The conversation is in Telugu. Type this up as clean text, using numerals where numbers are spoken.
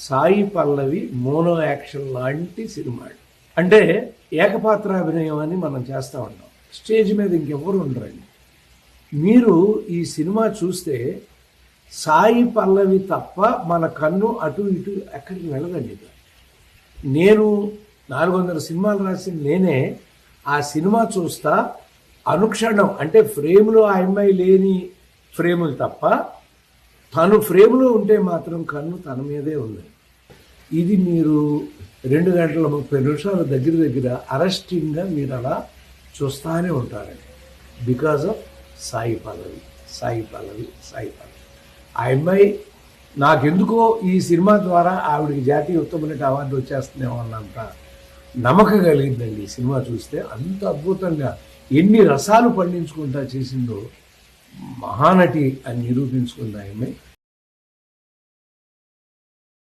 సాయి పల్లవి మోనో యాక్షన్ లాంటి సినిమా. అంటే ఏకపాత్రాభినయం అని మనం చేస్తూ ఉంటాం. స్టేజ్ మీద ఇంకెవరు ఉండరండి. మీరు ఈ సినిమా చూస్తే సాయి పల్లవి తప్ప మన కన్ను అటు ఇటు ఎక్కడికి వెళ్ళదండి. నేను 400 సినిమాలు రాసిన నేనే ఆ సినిమా చూస్తా అనుక్షణం, అంటే ఫ్రేమ్లో ఆ అమ్మాయి లేని ఫ్రేములు తప్ప తను ఫ్రేమ్లో ఉంటే మాత్రం కన్ను తన మీదే ఉంది. ఇది మీరు 2 గంటల 30 నిమిషాల దగ్గర అరెస్టింగ్గా మీరు అలా చూస్తూనే ఉంటారండి. Because of Sai Pallavi. ఆ అమ్మాయి నాకెందుకో ఈ సినిమా ద్వారా ఆవిడకి జాతీయ ఉత్తమ నటి అవార్డు వచ్చేస్తుందేమో అన్నంత నమ్మకం కలిగిందండి ఈ సినిమా చూస్తే. అంత అద్భుతంగా ఎన్ని రసాలు పండించుకుంటా చేసిందో మహానటి అని నిరూపించుకుంది ఆ అమ్మాయి.